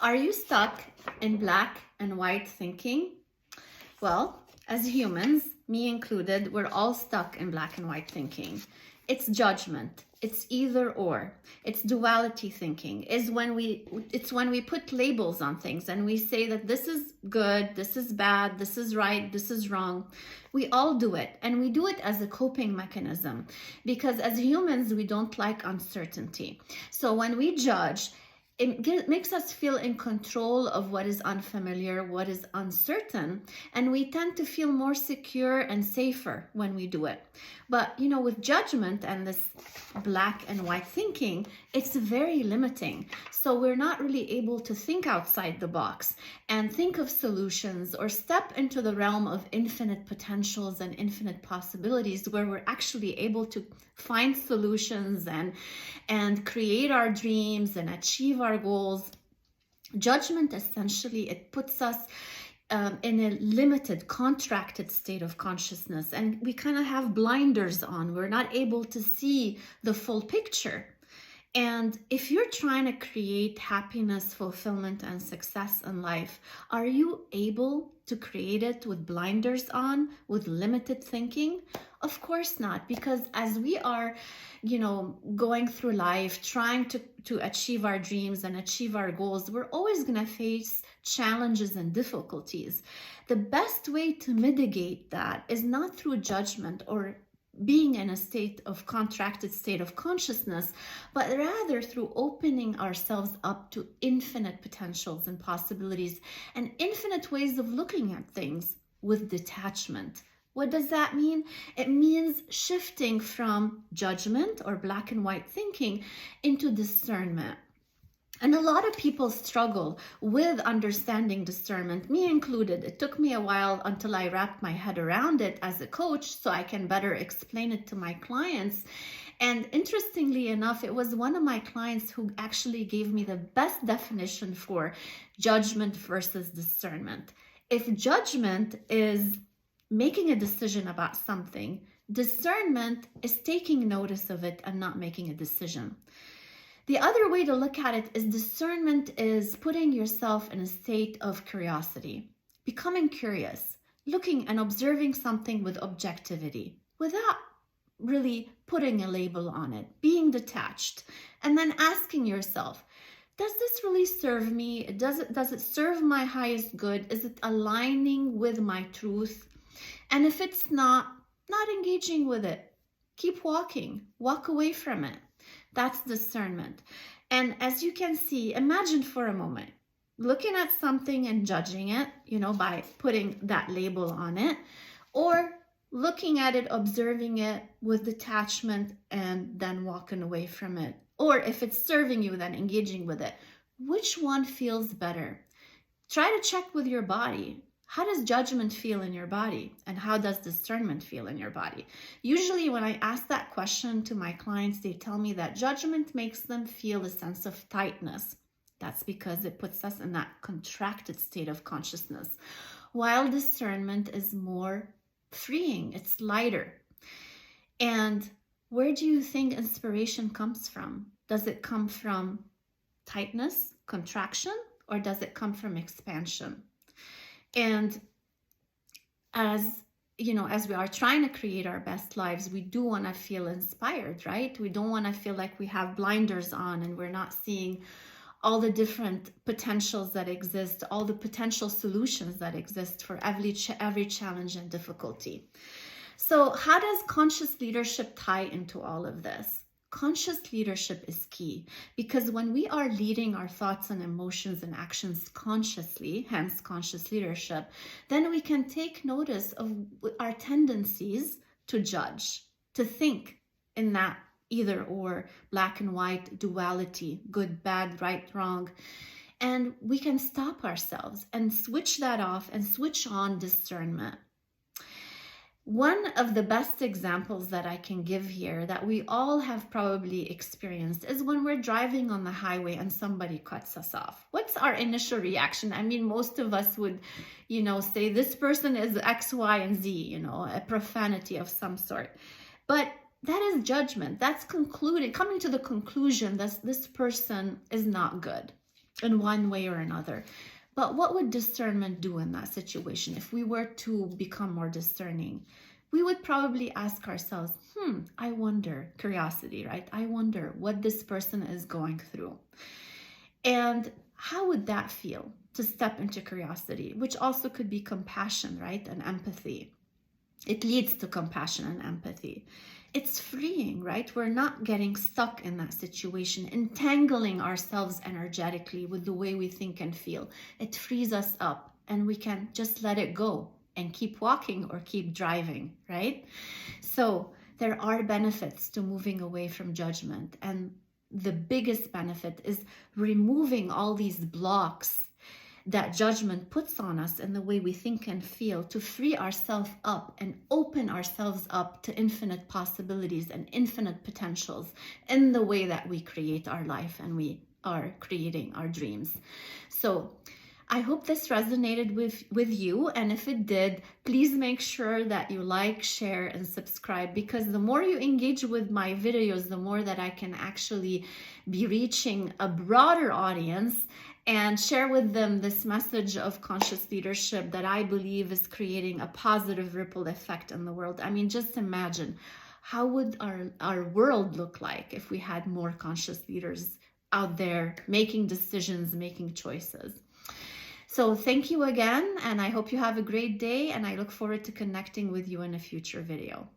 Are you stuck in black and white thinking? Well, as humans, me included, we're all stuck in black and white thinking. It's judgment. It's either or. It's duality thinking. It's when we put labels on things and we say that this is good, this is bad, this is right, this is wrong. We all do it, and we do it as a coping mechanism because as humans, we don't like uncertainty. So when we judge, it makes us feel in control of what is unfamiliar, what is uncertain, and we tend to feel more secure and safer when we do it. But with judgment and this black and white thinking, it's very limiting. So we're not really able to think outside the box and think of solutions or step into the realm of infinite potentials and infinite possibilities where we're actually able to find solutions and create our dreams and achieve our goals. Judgment, essentially, it puts us in a limited, contracted state of consciousness, and we kind of have blinders on. We're not able to see the full picture. And if you're trying to create happiness, fulfillment, and success in life, are you able to create it with blinders on, with limited thinking? Of course not, because as we are, going through life, trying to achieve our dreams and achieve our goals, we're always going to face challenges and difficulties. The best way to mitigate that is not through judgment or being in a contracted state of consciousness, but rather through opening ourselves up to infinite potentials and possibilities and infinite ways of looking at things with detachment. What does that mean? It means shifting from judgment or black and white thinking into discernment. And a lot of people struggle with understanding discernment, me included. It took me a while until I wrapped my head around it as a coach so I can better explain it to my clients. And interestingly enough, it was one of my clients who actually gave me the best definition for judgment versus discernment. If judgment is making a decision about something, discernment is taking notice of it and not making a decision. The other way to look at it is discernment is putting yourself in a state of curiosity, becoming curious, looking and observing something with objectivity, without really putting a label on it, being detached, and then asking yourself, does this really serve me? Does it serve my highest good? Is it aligning with my truth? And if it's not engaging with it. Keep walking, walk away from it. That's discernment. And as you can see, imagine for a moment, looking at something and judging it, by putting that label on it, or looking at it, observing it with detachment and then walking away from it. Or if it's serving you, then engaging with it. Which one feels better? Try to check with your body. How does judgment feel in your body? And how does discernment feel in your body? Usually when I ask that question to my clients, they tell me that judgment makes them feel a sense of tightness. That's because it puts us in that contracted state of consciousness. While discernment is more freeing, it's lighter. And where do you think inspiration comes from? Does it come from tightness, contraction, or does it come from expansion? And as we are trying to create our best lives, we do want to feel inspired, right? We don't want to feel like we have blinders on and we're not seeing all the different potentials that exist, all the potential solutions that exist for every challenge and difficulty. So how does conscious leadership tie into all of this? Conscious leadership is key because when we are leading our thoughts and emotions and actions consciously, hence conscious leadership, then we can take notice of our tendencies to judge, to think in that either or, black and white, duality, good, bad, right, wrong. And we can stop ourselves and switch that off and switch on discernment. One of the best examples that I can give here that we all have probably experienced is when we're driving on the highway and somebody cuts us off. What's our initial reaction? I mean, most of us would, say this person is X, Y, and Z, a profanity of some sort. But that is judgment. That's coming to the conclusion that this person is not good. in one way or another. But what would discernment do in that situation? If we were to become more discerning, we would probably ask ourselves, I wonder, curiosity, right? I wonder what this person is going through. And how would that feel to step into curiosity, which also could be compassion, right? And empathy. It leads to compassion and empathy. It's freeing, right? We're not getting stuck in that situation, entangling ourselves energetically with the way we think and feel. It frees us up and we can just let it go and keep walking or keep driving, right? So there are benefits to moving away from judgment. And the biggest benefit is removing all these blocks that judgment puts on us in the way we think and feel, to free ourselves up and open ourselves up to infinite possibilities and infinite potentials in the way that we create our life and we are creating our dreams. So I hope this resonated with you, and if it did, please make sure that you like, share, and subscribe, because the more you engage with my videos, the more that I can actually be reaching a broader audience and share with them this message of conscious leadership that I believe is creating a positive ripple effect in the world. I mean, just imagine, how would our world look like if we had more conscious leaders out there making decisions, making choices? So thank you again, and I hope you have a great day, and I look forward to connecting with you in a future video.